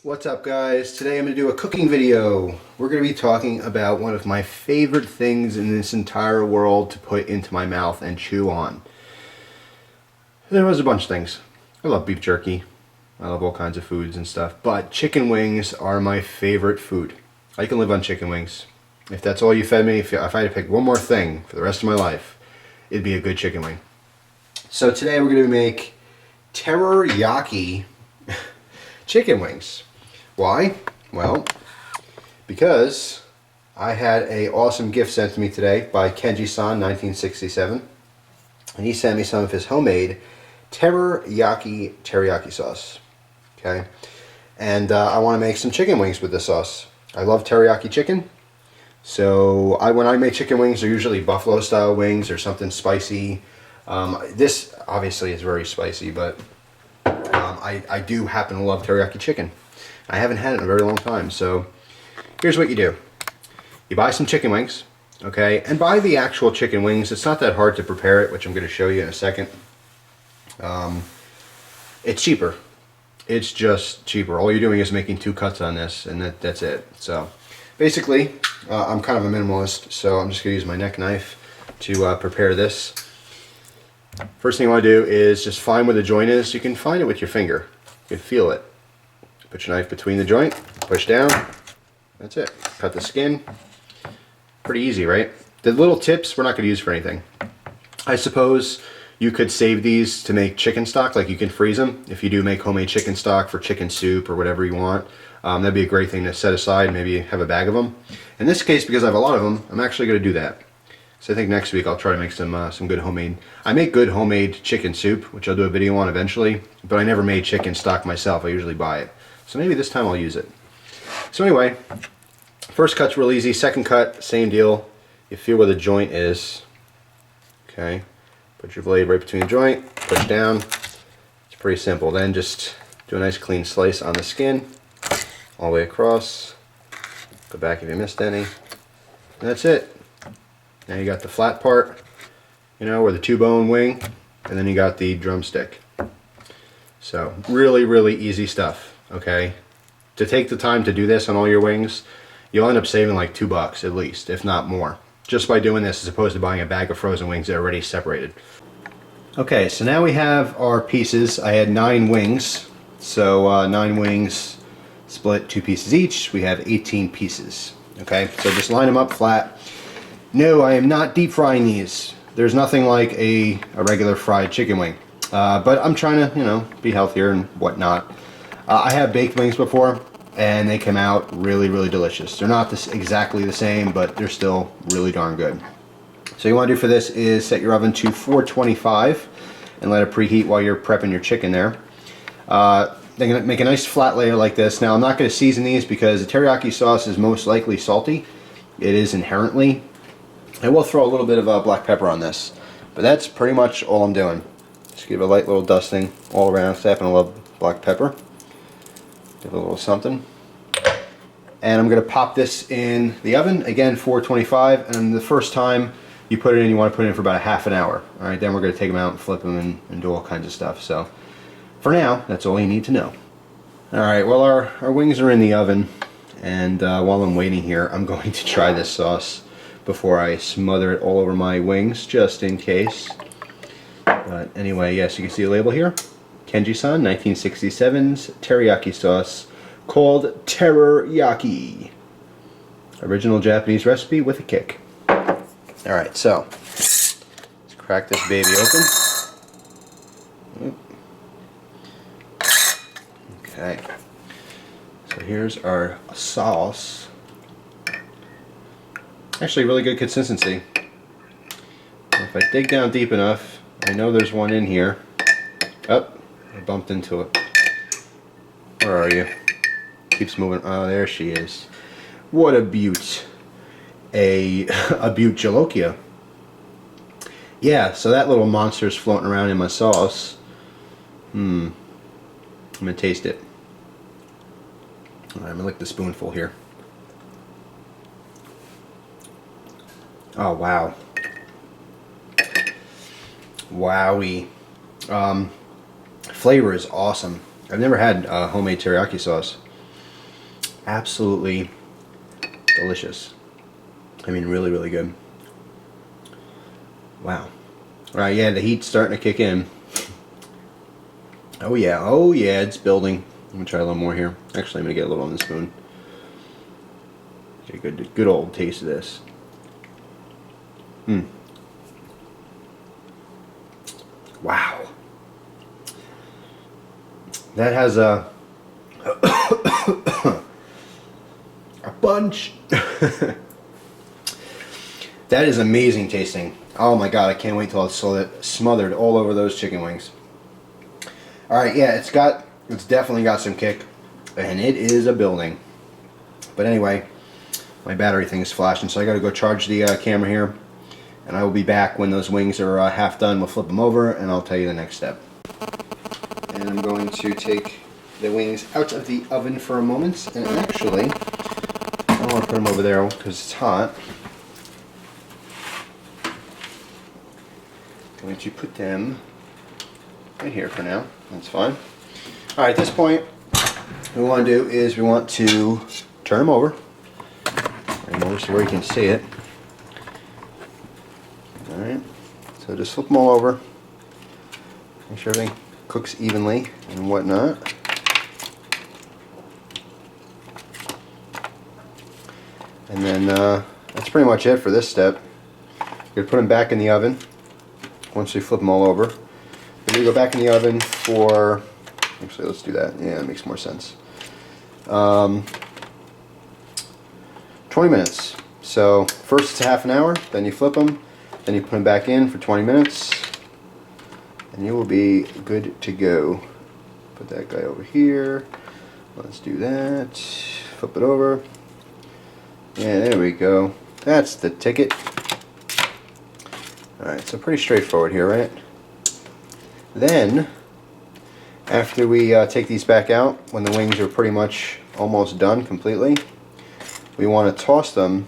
What's up, guys? Today I'm going to do a cooking video. We're going to be talking about one of my favorite things in this entire world to put into my mouth and chew on. There was a bunch of things. I love beef jerky. I love all kinds of foods and stuff, but chicken wings are my favorite food. I can live on chicken wings. If that's all you fed me, if I had to pick one more thing for the rest of my life, it'd be a good chicken wing. So today we're going to make Terror-Yaki chicken wings. Why? Well, because I had an awesome gift sent to me today by Kenji-san 1967, and he sent me some of his homemade Terror-Yaki teriyaki sauce. Okay, and I want to make some chicken wings with this sauce. I love teriyaki chicken, so when I make chicken wings, they're usually buffalo style wings or something spicy. This obviously is very spicy, but I do happen to love teriyaki chicken. I haven't had it in a very long time, so here's what you do. You buy some chicken wings, okay, and buy the actual chicken wings. It's not that hard to prepare it, which I'm going to show you in a second. It's cheaper. It's just cheaper. All you're doing is making 2 cuts on this, and that's it. So basically, I'm kind of a minimalist, so I'm just going to use my neck knife to prepare this. First thing you want to do is just find where the joint is. You can find it with your finger. You can feel it. Put your knife between the joint, push down, that's it. Cut the skin. Pretty easy, right? The little tips we're not going to use for anything. I suppose you could save these to make chicken stock, like you can freeze them. If you do make homemade chicken stock for chicken soup or whatever you want, that'd be a great thing to set aside, maybe have a bag of them. In this case, because I have a lot of them, I'm actually going to do that. So I think next week I'll try to make some good homemade. I make good homemade chicken soup, which I'll do a video on eventually, but I never made chicken stock myself. I usually buy it. So maybe this time I'll use it. So anyway, first cut's real easy. Second cut, same deal. You feel where the joint is. Okay. Put your blade right between the joint, push down. It's pretty simple. Then just do a nice clean slice on the skin, all the way across. Go back if you missed any. And that's it. Now you got the flat part, you know, or the 2-bone wing, and then you got the drumstick. So really, really easy stuff. Okay, to take the time to do this on all your wings, you'll end up saving like $2 at least, if not more, just by doing this as opposed to buying a bag of frozen wings that are already separated. Okay, so now we have our pieces. I had 9 wings, so 9 wings split 2 pieces each. We have 18 pieces. Okay, so just line them up flat. No, I am not deep frying these. There's nothing like a regular fried chicken wing, but I'm trying to, you know, be healthier and whatnot. I have baked wings before, and they come out really, really delicious. They're not exactly the same, but they're still really darn good. So you want to do for this is set your oven to 425 and let it preheat while you're prepping your chicken there. Then gonna make a nice flat layer like this. Now I'm not going to season these because the teriyaki sauce is most likely salty. It is inherently. I will throw a little bit of black pepper on this, but that's pretty much all I'm doing. Just give it a light little dusting all around. I happen to love black pepper. Give it a little something. And I'm going to pop this in the oven, again 425, and the first time you put it in, you want to put it in for about a half an hour. Alright, then we're going to take them out and flip them and do all kinds of stuff. So for now, that's all you need to know. Alright, well our wings are in the oven, and while I'm waiting here, I'm going to try this sauce before I smother it all over my wings, just in case. But anyway, yes, you can see the label here. Kenji-san 1967's teriyaki sauce called Terror-Yaki. Original Japanese recipe with a kick. Alright, so let's crack this baby open. Okay. So here's our sauce. Actually, really good consistency. If I dig down deep enough, I know there's one in here. Oh, I bumped into it. Where are you? Keeps moving. Oh, there she is. What a beaut. A beaut jalokia. Yeah, so that little monster's floating around in my sauce. I'm gonna taste it. Alright, I'm gonna lick the spoonful here. Oh, wow. Wowie. Flavor is awesome. I've never had homemade teriyaki sauce. Absolutely delicious. I mean, really, really good. Wow. All right, yeah, the heat's starting to kick in. Oh yeah, it's building. I'm gonna try a little more here. Actually, I'm gonna get a little on the spoon. Get a good old taste of this. Wow. That has a bunch. That is amazing tasting. Oh my god, I can't wait till it's smothered all over those chicken wings. Alright, yeah, it's definitely got some kick, and it is a building. But anyway, my battery thing is flashing, so I gotta go charge the camera here, and I will be back when those wings are half done. We'll flip them over, and I'll tell you the next step. And I'm going to take the wings out of the oven for a moment, and actually, I don't want to put them over there because it's hot. I'm going to put them right here for now. That's fine. Alright, at this point, what we want to do is we want to turn them over. Turn them over so where you can see it. Alright, so just flip them all over. Make sure everything cooks evenly and whatnot. And then that's pretty much it for this step. You're going to put them back in the oven once we flip them all over. We're going to go back in the oven for, actually let's do that, yeah, it makes more sense. 20 minutes. So first it's a half an hour, then you flip them, then you put them back in for 20 minutes, and you will be good to go. Put that guy over here. Let's do that. Flip it over. Yeah, there we go. That's the ticket. Alright, so pretty straightforward here, right? Then, after we take these back out, when the wings are pretty much almost done completely, we want to toss them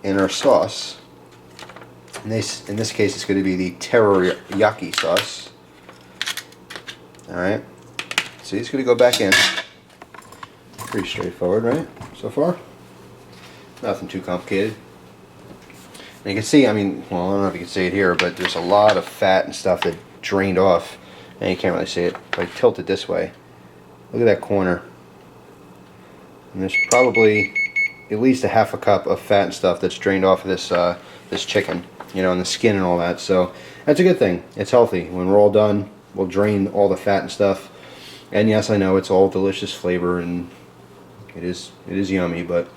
in our sauce. In this case, it's going to be the Terror-Yaki sauce. Alright, so he's going to go back in. Pretty straightforward, right? So far? Nothing too complicated. And you can see, I mean, well, I don't know if you can see it here, but there's a lot of fat and stuff that drained off. And you can't really see it. If I tilt it this way, look at that corner. And there's probably at least a half a cup of fat and stuff that's drained off of this chicken, you know, and the skin and all that. So that's a good thing. It's healthy. When we're all done, we'll drain all the fat and stuff. And yes, I know it's all delicious flavor and it is yummy, but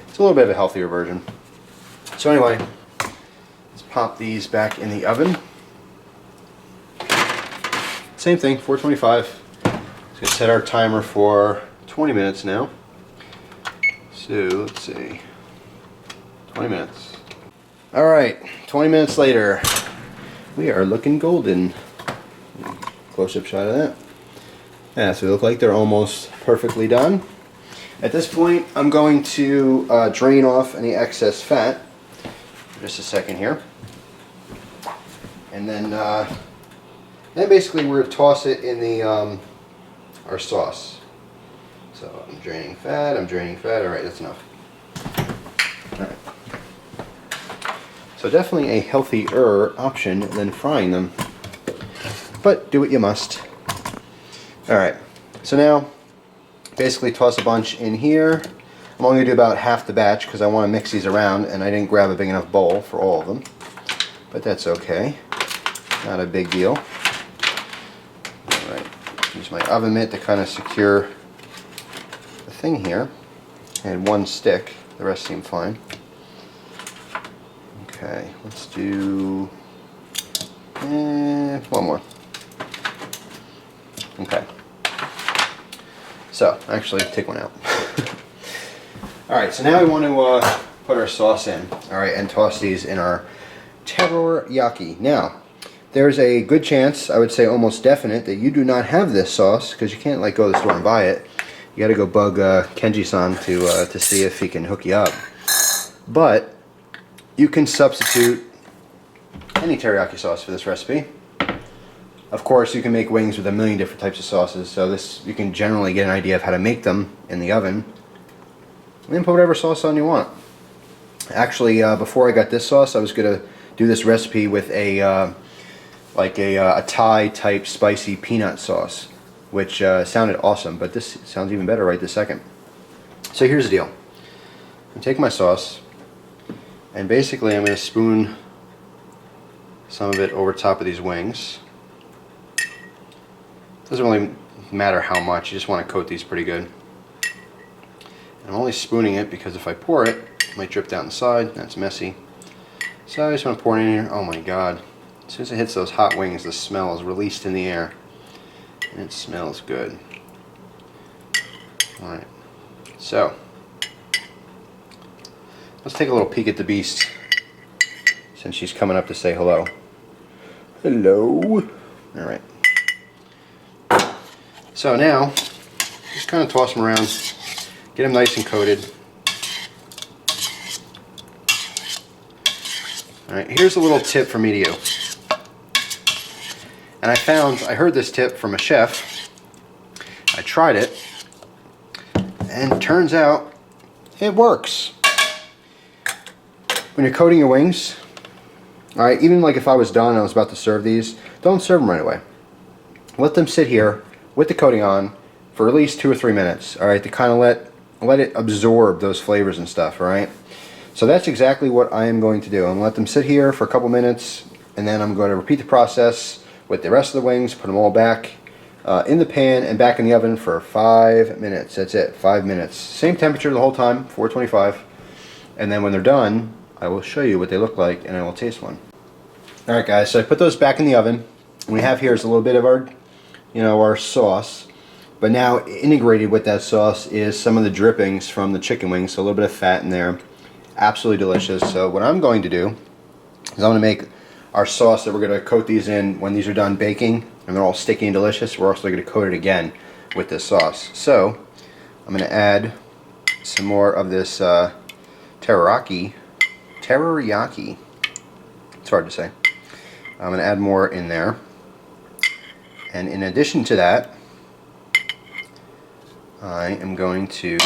it's a little bit of a healthier version. So anyway, let's pop these back in the oven. Same thing, 425. Let's gonna set our timer for 20 minutes now. So let's see, 20 minutes. All right, 20 minutes later, we are looking golden. Close-up shot of that. Yeah, so they look like they're almost perfectly done. At this point, I'm going to drain off any excess fat. Just a second here. And then basically we're going to toss it in the our sauce. So I'm draining fat, alright, that's enough. Alright. So definitely a healthier option than frying them. But do what you must. Alright, so now basically toss a bunch in here. I'm only going to do about half the batch because I want to mix these around, and I didn't grab a big enough bowl for all of them. But that's okay. Not a big deal. Alright, use my oven mitt to kind of secure the thing here. I had one stick, the rest seem fine. Okay, let's do one more. Okay. So, actually, take one out. Alright, so now we want to put our sauce in, alright, and toss these in our Terror-Yaki. Now, there's a good chance, I would say almost definite, that you do not have this sauce, because you can't like go to the store and buy it. You gotta go bug Kenji-san to see if he can hook you up. But, you can substitute any teriyaki sauce for this recipe. Of course, you can make wings with a million different types of sauces, so this you can generally get an idea of how to make them in the oven. and then put whatever sauce on you want. Actually, before I got this sauce, I was gonna do this recipe with a like a Thai type spicy peanut sauce, which sounded awesome, but this sounds even better right this second. So here's the deal. I'm gonna take my sauce, and basically I'm gonna spoon some of it over top of these wings. Doesn't really matter how much, you just want to coat these pretty good. And I'm only spooning it because if I pour it, it might drip down the side. That's messy. So I just want to pour it in here. Oh my god. As soon as it hits those hot wings, the smell is released in the air. And it smells good. Alright. So, let's take a little peek at the beast, since she's coming up to say hello. Hello. Alright. So now, just kind of toss them around. Get them nice and coated. Alright, here's a little tip from me to you. And I heard this tip from a chef. I tried it, and it turns out it works. When you're coating your wings, alright, even like if I was done and I was about to serve these, don't serve them right away. Let them sit here with the coating on for at least 2 or 3 minutes, alright, to kind of let it absorb those flavors and stuff, alright? So that's exactly what I am going to do. I'm going to let them sit here for a couple minutes, and then I'm going to repeat the process with the rest of the wings, put them all back in the pan and back in the oven for 5 minutes. That's it, 5 minutes. Same temperature the whole time, 425. And then when they're done, I will show you what they look like, and I will taste one. Alright guys, so I put those back in the oven. What we have here is a little bit of our, our sauce. But now integrated with that sauce is some of the drippings from the chicken wings, so a little bit of fat in there. Absolutely delicious. So what I'm going to do is I'm going to make our sauce that we're going to coat these in when these are done baking and they're all sticky and delicious. We're also going to coat it again with this sauce. So I'm going to add some more of this teriyaki. It's hard to say. I'm going to add more in there. And in addition to that, I am going to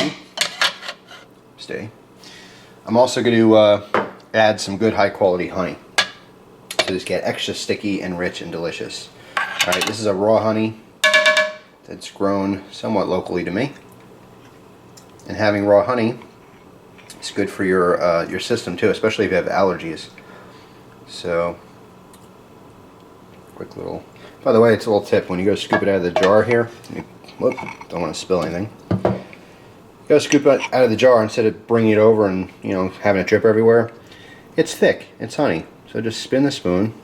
I'm also going to add some good high quality honey to just get extra sticky and rich and delicious. Alright, this is a raw honey that's grown somewhat locally to me. And having raw honey is good for your system too, especially if you have allergies. So, quick little... By the way, it's a little tip. When you go scoop it out of the jar here, whoop, don't want to spill anything. You go scoop it out of the jar instead of bringing it over and having it drip everywhere. It's thick. It's honey. So just spin the spoon.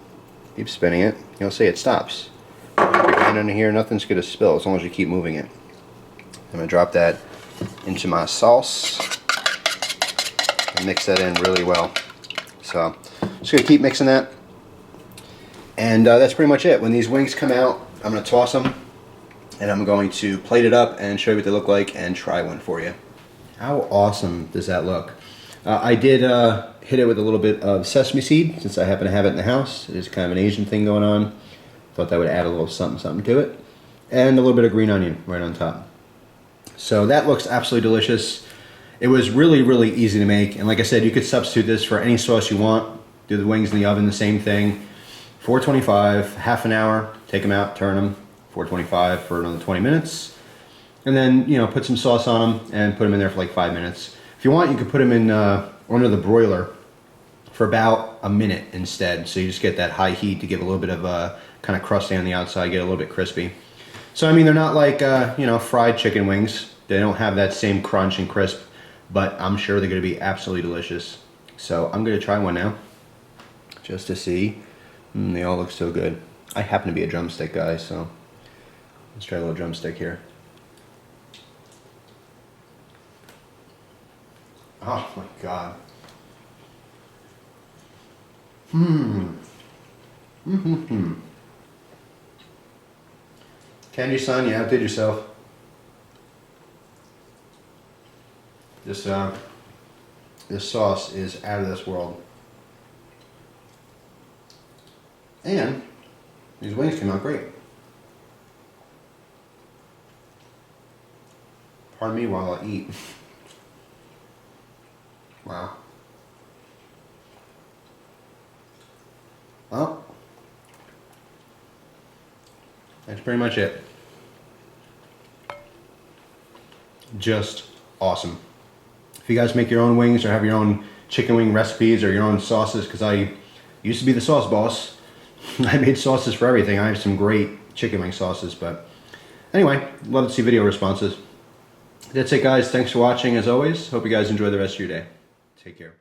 Keep spinning it. You'll see it stops. Put your hand under here. Nothing's going to spill as long as you keep moving it. I'm going to drop that into my sauce and mix that in really well. So I'm just going to keep mixing that. And that's pretty much it. When these wings come out, I'm going to toss them. And I'm going to plate it up and show you what they look like and try one for you. How awesome does that look? I did hit it with a little bit of sesame seed since I happen to have it in the house. It is kind of an Asian thing going on. Thought that would add a little something to it. And a little bit of green onion right on top. So that looks absolutely delicious. It was really easy to make. And like I said, you could substitute this for any sauce you want. Do the wings in the oven, the same thing. 425, half an hour, take them out, turn them. 425 for another 20 minutes, and then put some sauce on them and put them in there for like 5 minutes. If you want, you can put them in under the broiler for about a minute instead, so you just get that high heat to give a little bit of kind of crusty on the outside, get a little bit crispy. So I mean, they're not like fried chicken wings. They don't have that same crunch and crisp, but I'm sure they're going to be absolutely delicious. So I'm going to try one now just to see. They all look so good. I happen to be a drumstick guy, so let's try a little drumstick here. Oh my god. Candy son, you outdid yourself. This sauce is out of this world. And these wings came out great. Pardon me while I eat. Wow. Well, that's pretty much it. Just awesome. If you guys make your own wings or have your own chicken wing recipes or your own sauces, because I used to be the sauce boss. I made sauces for everything. I have some great chicken wing sauces, but anyway, love to see video responses. That's it, guys. Thanks for watching as always. Hope you guys enjoy the rest of your day. Take care.